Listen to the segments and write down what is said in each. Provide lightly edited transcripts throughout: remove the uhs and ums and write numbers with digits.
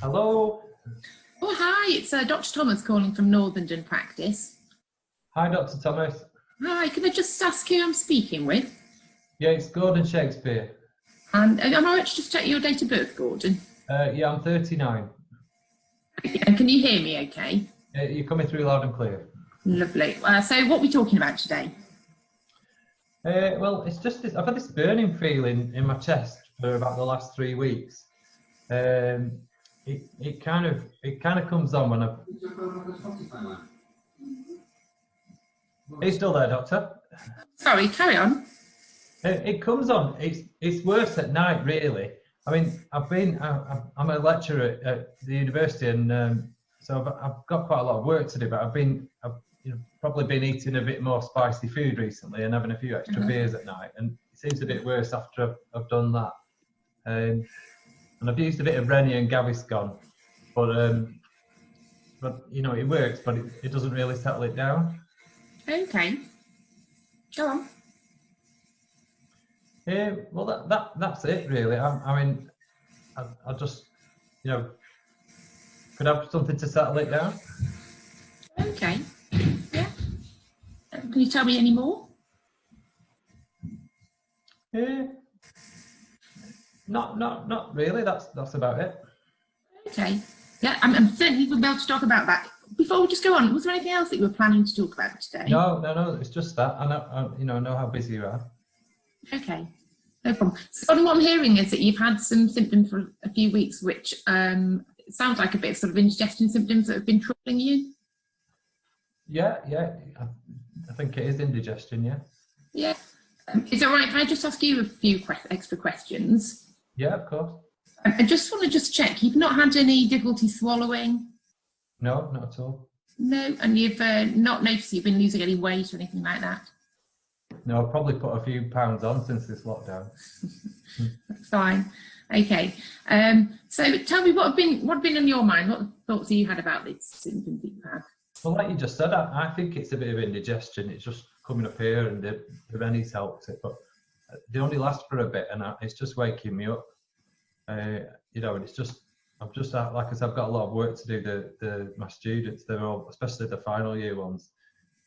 Hello. Oh, hi, it's Dr. Thomas calling from Northern Practice. Hi, Dr. Thomas. Hi, can I just ask who I'm speaking with? Yeah, it's Gordon Shakespeare. And am I right to just check your date of birth, Gordon? Yeah, I'm 39. And can you hear me okay? You're coming through loud and clear. Lovely. So what are we talking about today? Well, it's just this, I've had this burning feeling in my chest for about the last 3 weeks. It kind of comes on when I've... Are you still there, Doctor? Sorry, carry on. It comes on. It's worse at night, really. I mean, I'm a lecturer at the university, and so I've got quite a lot of work to do. But I've probably been eating a bit more spicy food recently and having a few extra beers at night, and it seems a bit worse after I've done that. And I've used a bit of Rennie and Gaviscon, but you know, it works, but it doesn't really settle it down. Okay, go on. Well, that's it really. I mean, I just, you know, could I have something to settle it down. Okay, yeah. Can you tell me any more? Not really. That's about it. Okay, yeah, I'm certainly going to be able to talk about that. Before we just go on, was there anything else that you were planning to talk about today? No. It's just that. I know how busy you are. Okay, no problem. So what I'm hearing is that you've had some symptoms for a few weeks, which sounds like a bit of sort of indigestion symptoms that have been troubling you. Yeah. I think it is indigestion. Yeah. Yeah. Is it all right if I just ask you a few extra questions? Yeah, of course. I just want to check. You've not had any difficulty swallowing? No, not at all. No, and you've not noticed you've been losing any weight or anything like that? No, I've probably put a few pounds on since this lockdown. That's fine. Okay. So tell me what have been on your mind? What thoughts have you had about these symptoms that you've had? Well, like you just said, I think it's a bit of indigestion. It's just coming up here, and the Rennie's helped it, but they only last for a bit, and it's just waking me up. You know, and it's just, like I said, I've got a lot of work to do. My students, they're all, especially the final year ones,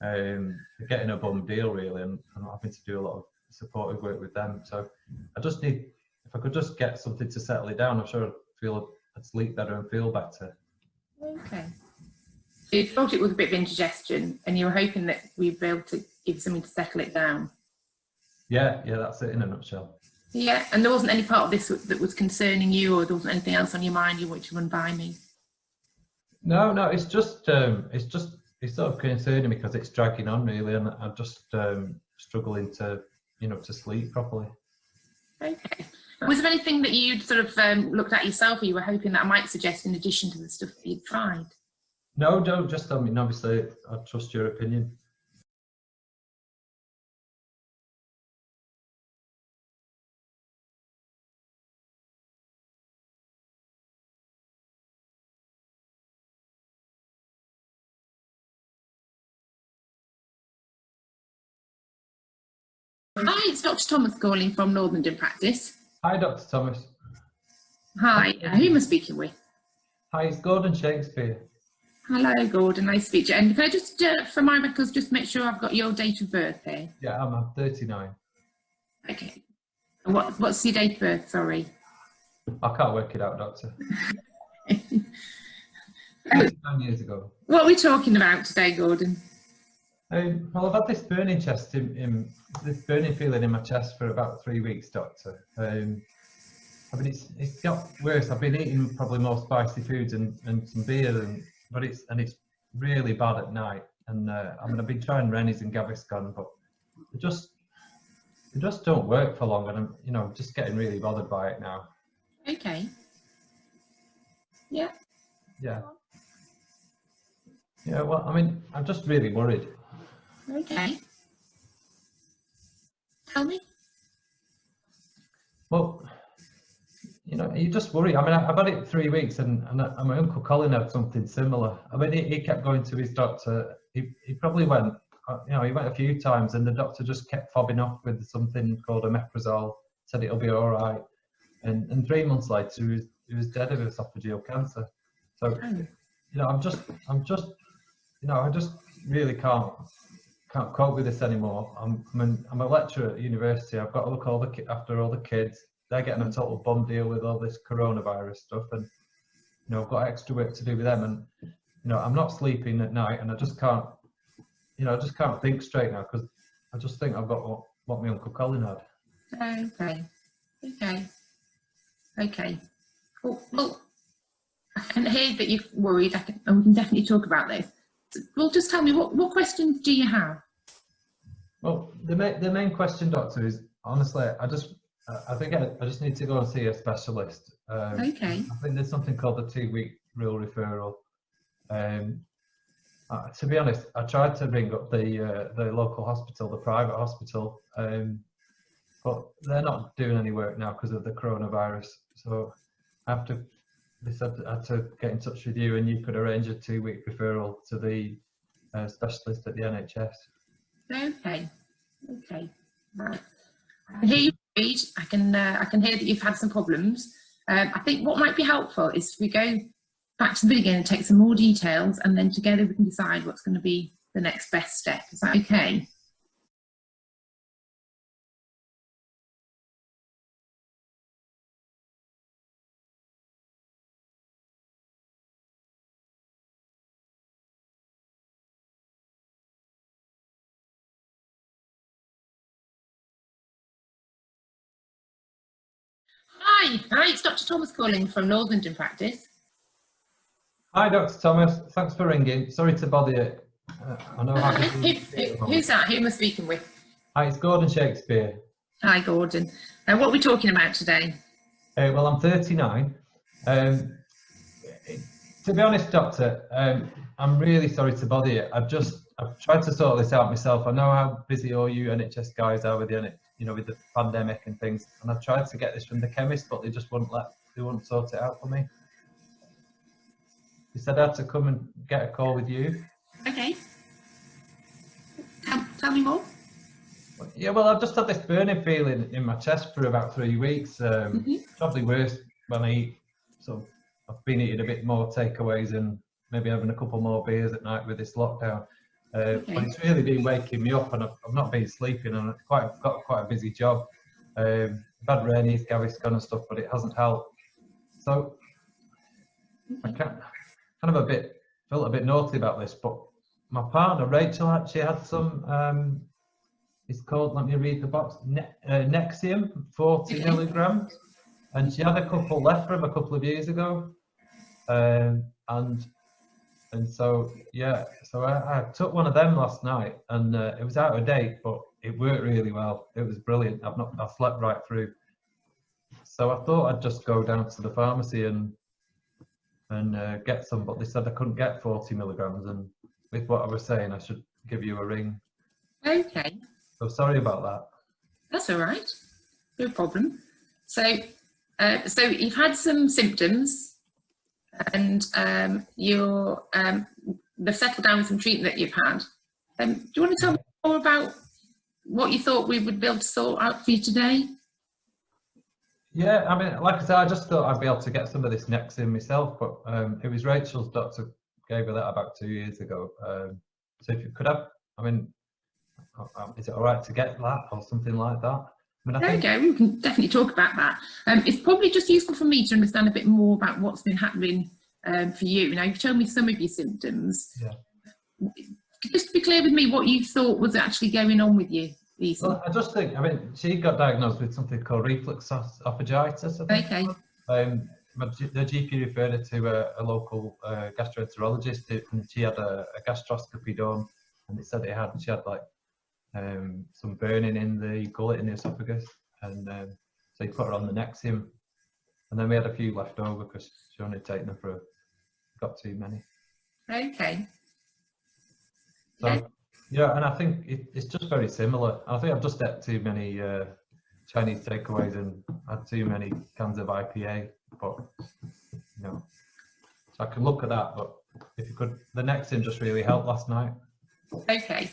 they're getting a bum deal really, and I'm having to do a lot of supportive work with them. So I just need, if I could just get something to settle it down, I'm sure I'd sleep better and feel better. Okay. So you thought it was a bit of indigestion, and you were hoping that we'd be able to give something to settle it down. Yeah, that's it in a nutshell. Yeah, and there wasn't any part of this that was concerning you, or there wasn't anything else on your mind you wanted to run by me? No, it's just it's sort of concerning me because it's dragging on really, and I'm just struggling to sleep properly. Okay. Was there anything that you'd sort of looked at yourself, or you were hoping that I might suggest in addition to the stuff that you'd tried? No, just, I mean, obviously I trust your opinion. Hi, it's Dr. Thomas calling from Northern Practice. Hi, Dr. Thomas. Hi, who am I speaking with? Hi, it's Gordon Shakespeare. Hello, Gordon, nice to speak to you. And can I just, for my records, just make sure I've got your date of birth here? Yeah, I'm 39. Okay. And what's your date of birth, sorry? I can't work it out, Doctor. 9 years ago. What are we talking about today, Gordon? Well, I've had this burning this burning feeling in my chest for about 3 weeks, Doctor. I mean, it's got worse. I've been eating probably more spicy foods and some beer, but it's really bad at night. And I mean, I've been trying Rennie's and Gaviscon, but they just don't work for long, and I'm just getting really bothered by it now. Okay. Yeah. Yeah. Yeah. Well, I mean, I'm just really worried. Okay. Tell me. Well, you just worry. I mean, I've had it 3 weeks, and my Uncle Colin had something similar. I mean, he kept going to his doctor. He probably went, he went a few times, and the doctor just kept fobbing off with something called omeprazole, said it'll be all right. And 3 months later, dead of esophageal cancer. So, you know, I'm just, you know, I just really can't cope with this anymore. I'm a lecturer at university. I've got to look after all the kids. They're getting a total bum deal with all this coronavirus stuff, and you know, I've got extra work to do with them, and you know, I'm not sleeping at night, and I just can't, you know, I just can't think straight now because I just think I've got what my Uncle Colin had. Okay. Well, I can hear that you're worried, and we can definitely talk about this. Well, just tell me, what questions do you have? Well, the main question, doctor, is honestly, I think I just need to go and see a specialist. Okay. I think there's something called the 2-week rule referral. To be honest, I tried to ring up the local hospital, the private hospital, but they're not doing any work now because of the coronavirus. So they said I had to get in touch with you, and you could arrange a 2-week referral to the specialist at the NHS. Okay, right. I can hear you read. I can hear that you've had some problems. I think what might be helpful is if we go back to the beginning and take some more details, and then together we can decide what's going to be the next best step. Is that okay? Hi, it's Dr. Thomas calling from Northern Practice. Hi, Dr. Thomas. Thanks for ringing. Sorry to bother you. I know how Who's that? Who am I speaking with? Hi, it's Gordon Shakespeare. Hi, Gordon. What are we talking about today? Well, I'm 39. To be honest, Doctor, I'm really sorry to bother you. I've tried to sort this out myself. I know how busy all you NHS guys are with with the pandemic and things, and I've tried to get this from the chemist, but they just wouldn't sort it out for me. He said I had to come and get a call with you. Okay. Tell me more. Yeah, well, I've just had this burning feeling in my chest for about 3 weeks. Probably worse when I eat. So I've been eating a bit more takeaways and maybe having a couple more beers at night with this lockdown. But it's really been waking me up, and I've not been sleeping, and I've got quite a busy job. I've had Rainey's, Gaviscon and stuff, but it hasn't helped. So I felt a bit naughty about this, but my partner Rachel actually had some. It's called, let me read the box, Nexium, 40 milligrams, and she had a couple left from a couple of years ago, and so yeah, so I took one of them last night, and it was out of date, but it worked really well. It was brilliant. I slept right through. So I thought I'd just go down to the pharmacy and get some, but they said I couldn't get 40 milligrams, and with what I was saying, I should give you a ring. Okay. So sorry about that. That's all right. No problem. So you've had some symptoms, and they've settled down with some treatment that you've had. Do you want to tell me more about what you thought we would be able to sort out for you today? Yeah, I mean, like I said, I just thought I'd be able to get some of this Nexium myself, but it was Rachel's doctor gave her that about 2 years ago. So if you could have, I mean, is it all right to get that or something like that? There we go. We can definitely talk about that. It's probably just useful for me to understand a bit more about what's been happening for you. Now, you've told me some of your symptoms. Yeah. Just to be clear with me, what you thought was actually going on with you. Well, I just think, I mean, she got diagnosed with something called reflux oesophagitis, I think. Okay. But the GP referred her to a local gastroenterologist, and she had a gastroscopy done, and it said she had like some burning in the gullet, in the esophagus, and so he put her on the Nexium, and then we had a few left over because she only taken them got too many. Okay. So yeah, and I think it's just very similar. I think I've just ate too many Chinese takeaways and had too many cans of IPA, but so I can look at that. But if you could, the Nexium just really helped last night. Okay.